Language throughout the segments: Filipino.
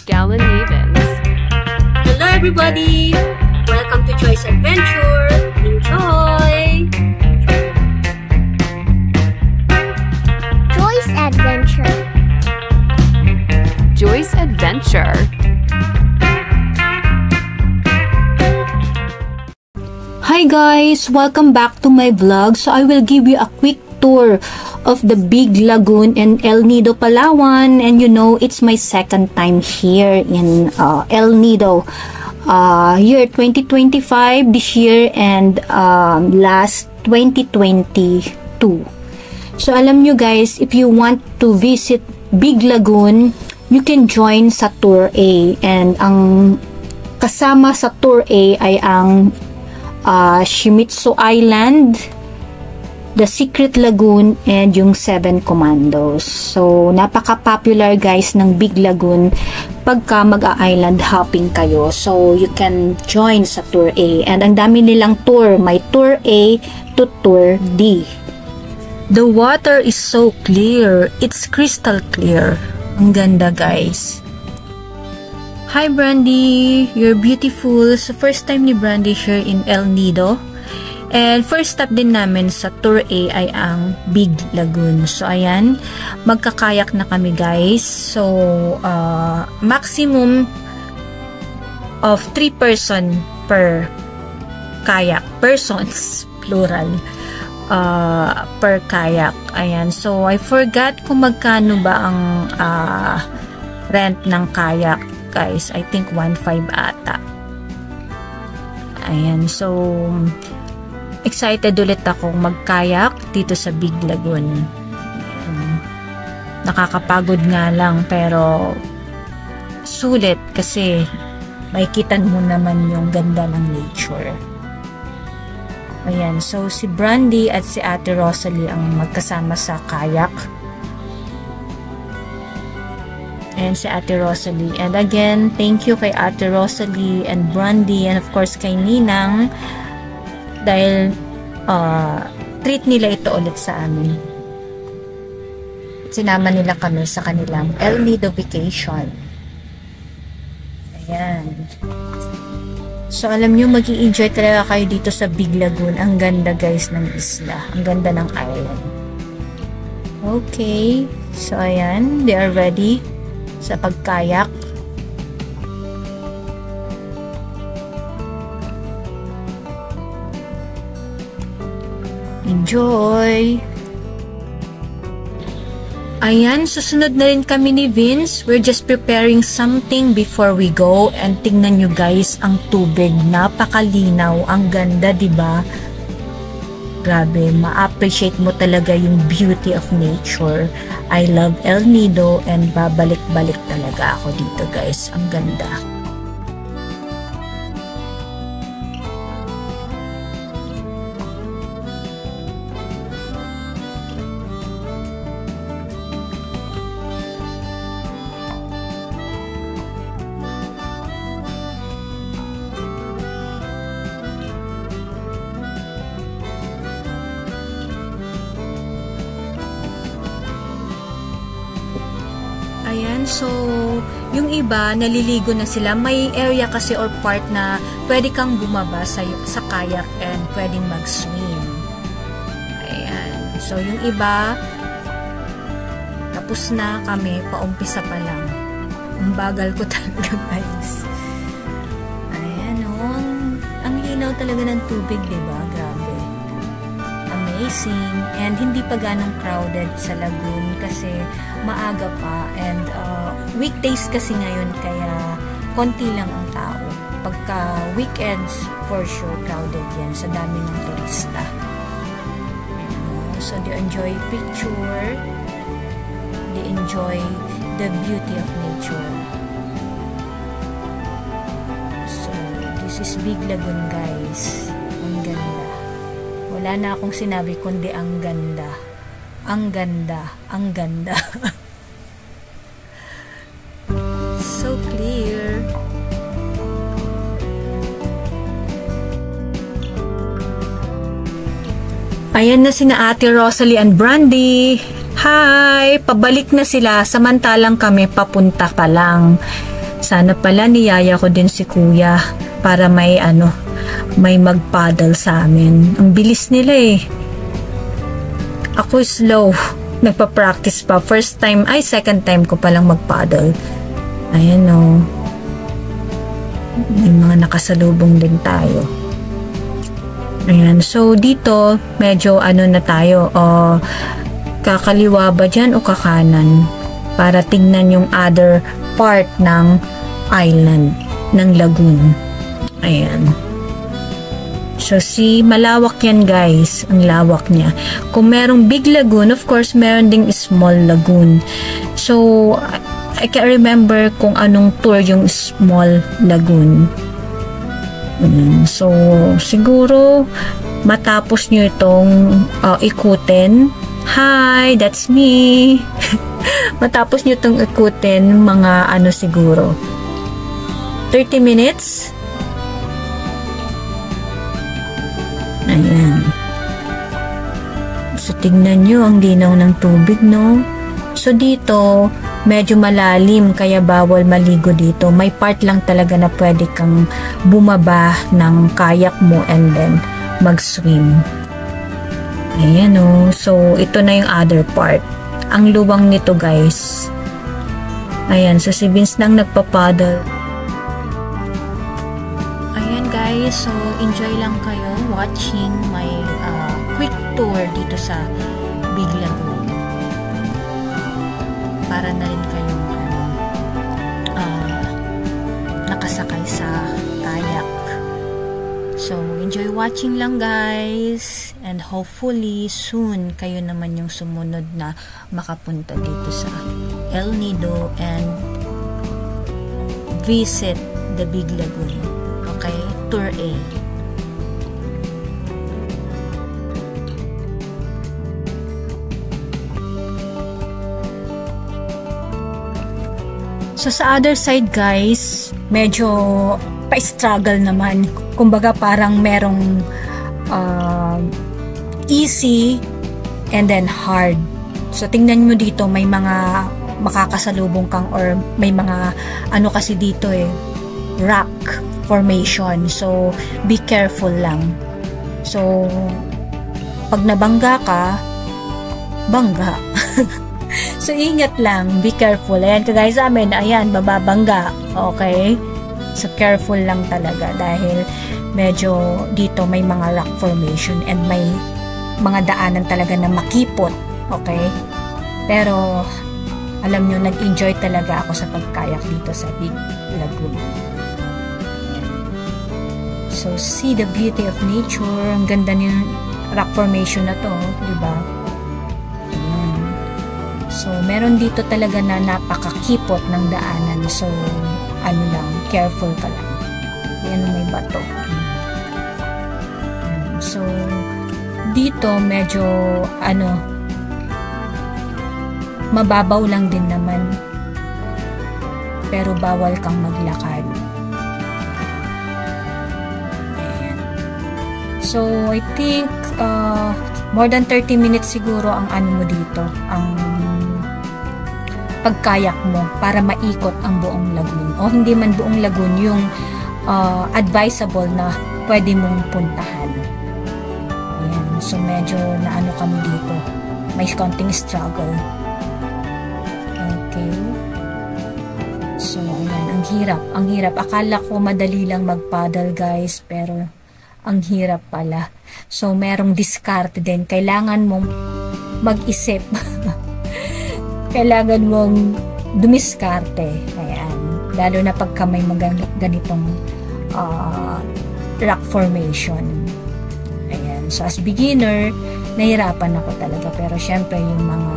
Galen Havens. Hello everybody! Welcome to Joy's Adventure! Enjoy! Joy's Adventure. Joy's Adventure. Hi guys! Welcome back to my vlog. So I will give you a quick tour of the Big Lagoon in El Nido, Palawan. And you know, it's my second time here in El Nido. Year 2025, this year, and last 2022. So alam nyo guys, if you want to visit Big Lagoon, you can join sa Tour A. And ang kasama sa Tour A ay ang Shimizu Island, the Secret Lagoon, and yung Seven Commandos. So, napaka-popular guys ng Big Lagoon pagka mag-island hopping kayo. So, you can join sa Tour A. And ang dami nilang tour. May Tour A to Tour D. The water is so clear. It's crystal clear. Ang ganda guys. Hi Brandy, you're beautiful. So first time ni Brandy here in El Nido. And first stop din namin sa Tour A ay ang Big Lagoon. So ayan, magkakayak na kami guys. So maximum of 3 person per kayak. Persons, plural. Per kayak. Ayan, so I forgot kung magkano ba ang rent ng kayak. Guys, I think 1.5 ata. Ayan, so excited ulit akong magkayak dito sa Big Lagoon. Nakakapagod nga lang pero sulit kasi makikita mo naman yung ganda ng nature. Ayan, so si Brandy at si Ate Rosalie ang magkasama sa kayak. And si Ate Rosalie. And again, thank you kay Ate Rosalie and Brandy and of course kay Ninang dahil treat nila ito ulit sa amin. Sinama nila kami sa kanilang El Nido vacation. Ayan. So alam nyo, mag-i-enjoy talaga kayo dito sa Big Lagoon. Ang ganda guys ng isla. Ang ganda ng island. Okay. So ayan, they are ready sa pagkayak. Enjoy! Ayan, susunod na rin kami ni Vince. We're just preparing something before we go. And tingnan nyo guys, ang tubig. Napakalinaw. Ang ganda, diba? Grabe, ma-appreciate mo talaga yung beauty of nature. I love El Nido and babalik-balik talaga ako dito guys. Ang ganda. Ayan, so yung iba naliligo na sila. May area kasi or part na pwede kang bumaba sa kayak and pwedeng mag-swim. Ayan, so yung iba tapos na kami, paumpisa pa lang. Ang bagal ko talaga guys. Ayan, ang linaw talaga ng tubig, diba? Grabe. Amazing. And hindi pa ganong crowded sa lagoon kasi maaga pa and weekdays kasi ngayon kaya konti lang ang tao. Pagka weekends, for sure crowded yan sa dami ng turista. So they enjoy picture, they enjoy the beauty of nature. So this is Big Lagoon guys. Ang ganda. Wala na akong sinabi kundi ang ganda. Ang ganda. Ang ganda. So clear. Ayan na sina Ate Rosalie and Brandy. Hi! Pabalik na sila samantalang kami papunta pa lang. Sana pala niyaya ko din si kuya para may may mag-paddle sa amin. Ang bilis nila eh. Ako slow. Nagpa-practice pa. Second time ko palang mag-paddle. Ayan o. May mga nakasalubong din tayo. Ayan. So, dito, medyo na tayo. Kakaliwa ba dyan o kakanan? Para tingnan yung other part ng island, ng lagoon. Ayan. So, malawak yan guys. Ang lawak niya. Kung merong big lagoon, of course, meron ding small lagoon. So, I can't remember kung anong tour yung small lagoon. So, siguro, matapos nyo itong ikutin. Hi, that's me. Matapos nyo itong ikutin, mga siguro, 30 minutes. Ayan. So, tignan nyo ang linaw ng tubig, no? So, dito, medyo malalim, kaya bawal maligo dito. May part lang talaga na pwede kang bumaba ng kayak mo and then mag-swim. Ayan, no? So, ito na yung other part. Ang luwang nito, guys. Ayan, so si Vince nang nagpapaddle. Guys, so enjoy lang kayo watching my quick tour dito sa Big Lagoon para na rin kayong nakasakay sa kayak. So enjoy watching lang guys, and hopefully soon kayo naman yung sumunod na makapunta dito sa El Nido and visit the Big Lagoon. Okay, Tour A. So sa other side guys, medyo pa-struggle naman. Kumbaga parang merong easy and then hard. So tingnan mo dito, may mga makakasalubong kang or may mga kasi dito rock formation. So, be careful lang. So, pag nabangga ka, bangga. So, ingat lang. Be careful. Ayan, kagaya sa amin, ayan, bababangga. Okay? So, careful lang talaga dahil medyo dito may mga rock formation and may mga daanan talaga na makipot. Okay? Pero, alam nyo, nag-enjoy talaga ako sa pagkayak dito sa Big Lagoon. So, see the beauty of nature. Ang ganda ng rock formation na to, di ba? Ayan. So, meron dito talaga na napakakipot ng daanan. So, careful ka lang. Ayan, may bato. So, dito medyo, mababaw lang din naman. Pero bawal kang maglakad. So, I think more than 30 minutes siguro ang mo dito, ang pagkayak mo para maikot ang buong lagoon. O hindi man buong lagoon, yung advisable na pwede mong puntahan. Ayan. So, medyo kami dito. May konting struggle. Okay. So, ayan. Ang hirap. Akala ko madali lang mag-paddle guys, pero ang hirap pala. So, merong diskarte din. Kailangan mong mag-isip. Kailangan mong dumiskarte. Ayan. Lalo na pagka may ganitong rock formation. Ayan. So, as beginner, nahirapan ako talaga. Pero, syempre, yung mga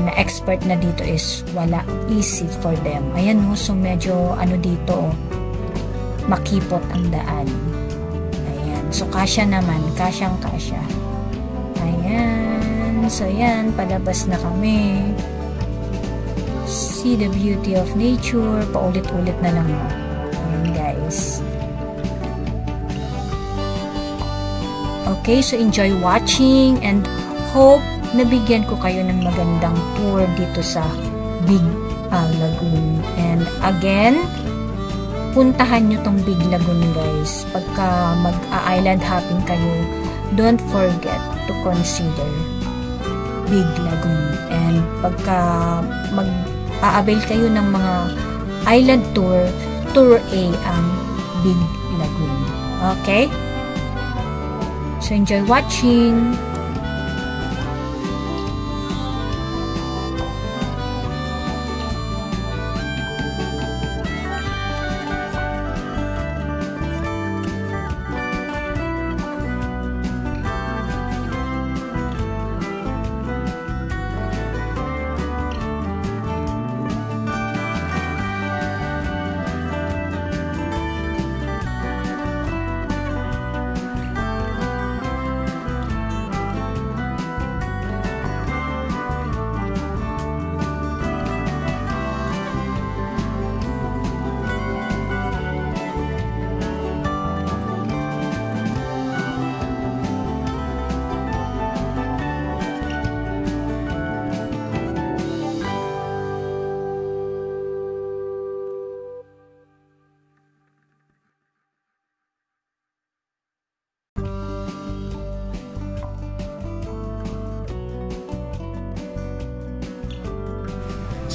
na expert na dito is wala. Easy for them. Ayan, no? So, medyo dito, makipot ang daan. So, kasya naman. Kasyang-kasya. Ayan. So, ayan. Palabas na kami. See the beauty of nature. Paulit-ulit na lang. Ayan, guys. Okay, so enjoy watching and hope nabigyan ko kayo ng magandang tour dito sa Big Lagoon. And again, puntahan nyo tong Big Lagoon guys. Pagka mag-island hopping kayo, don't forget to consider Big Lagoon. And pagka mag-a-avail kayo ng mga island tour, Tour A ang Big Lagoon. Okay? So enjoy watching!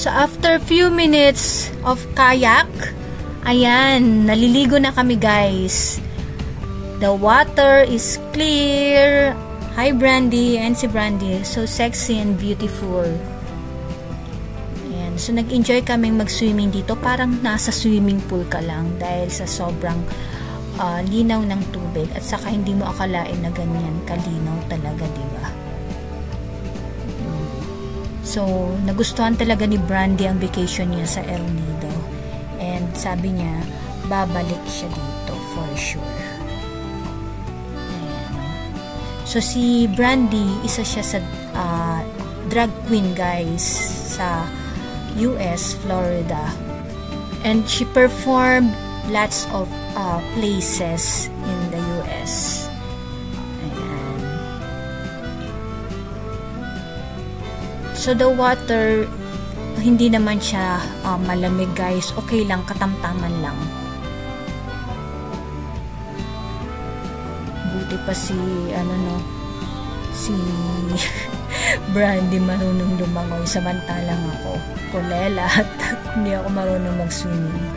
So, after few minutes of kayak, ayan, naliligo na kami guys. The water is clear. Hi Brandy, and si Brandy, so sexy and beautiful. Ayan, so nag-enjoy kaming mag-swimming dito. Parang nasa swimming pool ka lang dahil sa sobrang linaw ng tubig. At saka hindi mo akalain na ganyan kalinaw talaga, diba? So, nagustuhan talaga ni Brandy ang vacation niya sa El Nido. And sabi niya, babalik siya dito for sure. Ayan. So, si Brandy, isa siya sa drag queen guys sa US, Florida. And she performed lots of places in the US. So, the water, hindi naman siya malamig guys. Okay lang, katamtaman lang. Buti pa si, si Brandy marunong lumangoy. Samantalang ako, kulela at hindi ako marunong mag-swimming.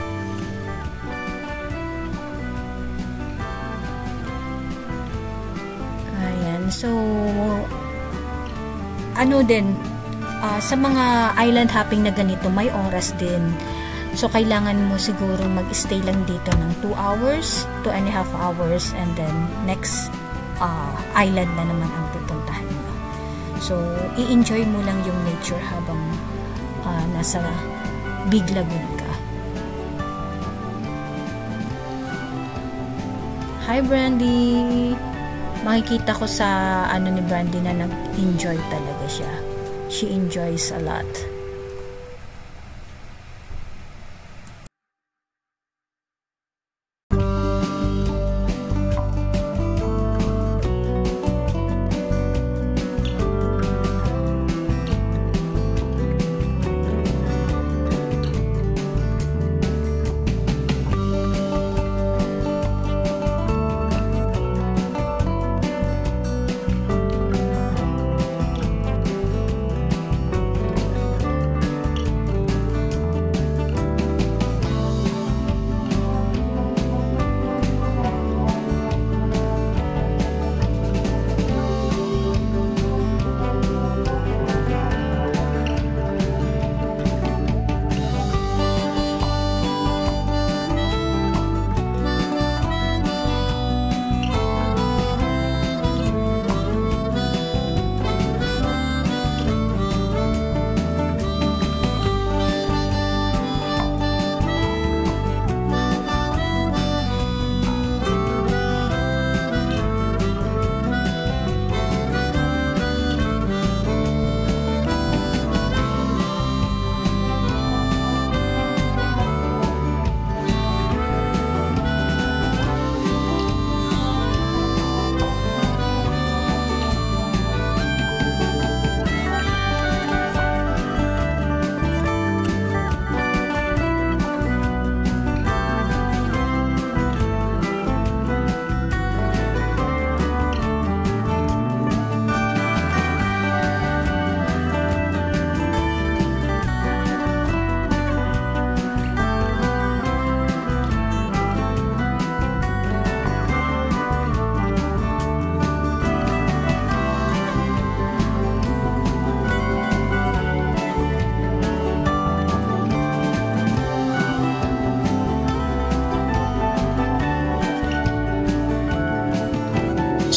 Ayan, so, sa mga island hopping na ganito, may oras din. So, kailangan mo siguro mag-stay lang dito ng 2 hours, 2.5 hours, and then next island na naman ang pupuntahan mo. So, i-enjoy mo lang yung nature habang nasa Big Lagoon ka. Hi, Brandy! Makikita ko sa ni Brandy na nag-enjoy talaga siya. She enjoys a lot.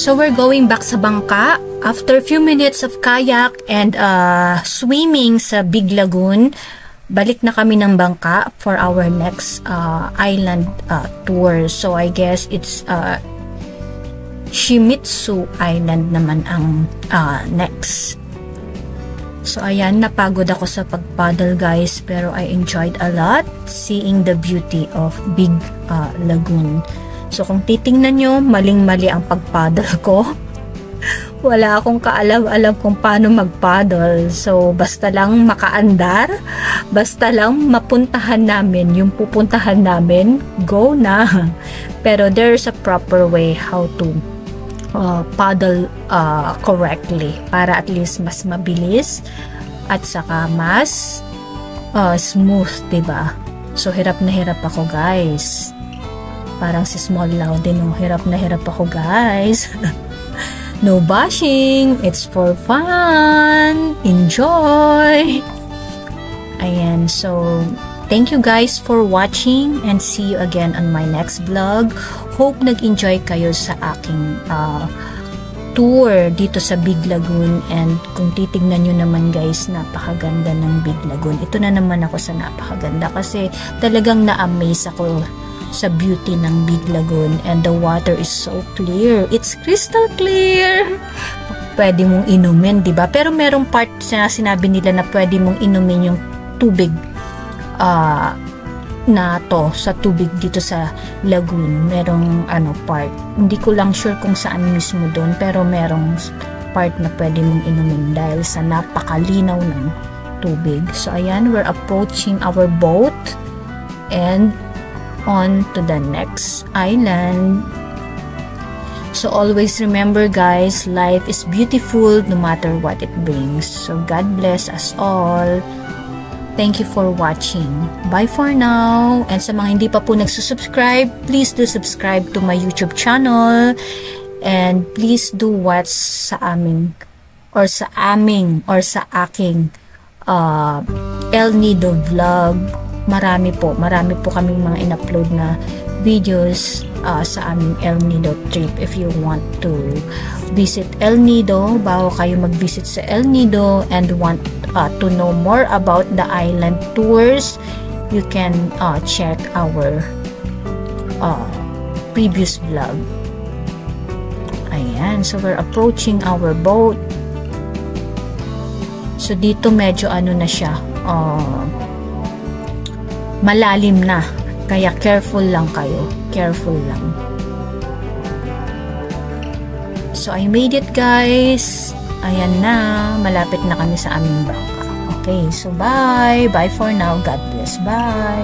So we're going back sa bangka. After a few minutes of kayak and swimming sa Big Lagoon, balik na kami ng bangka for our next island tour. So I guess it's Shimizu Island naman ang next. So ayan, napagod ako sa pag-paddle guys, pero I enjoyed a lot seeing the beauty of Big Lagoon. So kung titingnan nyo, maling-mali ang pag-paddle ko. Wala akong kaalam-alam kung paano mag-paddle. So basta lang makaandar, basta lang mapuntahan namin yung pupuntahan namin, go na. Pero there's a proper way how to paddle correctly para at least mas mabilis at saka mas smooth, diba? So hirap na hirap ako guys. Parang si Small Lau din, hirap na hirap ako guys. No bashing, it's for fun, enjoy. Ayan, so thank you guys for watching and see you again on my next vlog. Hope nag-enjoy kayo sa aking tour dito sa Big Lagoon, and kung titignan nyo naman guys, napakaganda ng Big Lagoon. Ito na naman ako sa napakaganda kasi talagang na-amaze ako sa beauty ng Big Lagoon, and the water is so clear. It's crystal clear. Pwede mong inumin, diba? Pero merong part na sinabi nila na pwede mong inumin yung tubig na to sa tubig dito sa lagoon. Merong part. Hindi ko lang sure kung saan mismo doon, pero merong part na pwede mong inumin dahil sa napakalinaw ng tubig. So ayan, we're approaching our boat and on to the next island. So always remember guys, life is beautiful no matter what it brings. So God bless us all. Thank you for watching. Bye for now. And sa mga hindi pa po nagsusubscribe, please do subscribe to my YouTube channel. And please do watch sa aking El Nido vlog. Marami po kaming mga in-upload na videos sa aming El Nido trip. If you want to visit El Nido, bago kayo mag-visit sa El Nido and want to know more about the island tours, you can check our previous vlog. Ayan, so we're approaching our boat. So dito medyo na siya, malalim na, kaya careful lang kayo, careful lang. So I made it guys. Ayan na, malapit na kami sa aming bangka. Okay, so bye for now. God bless, bye.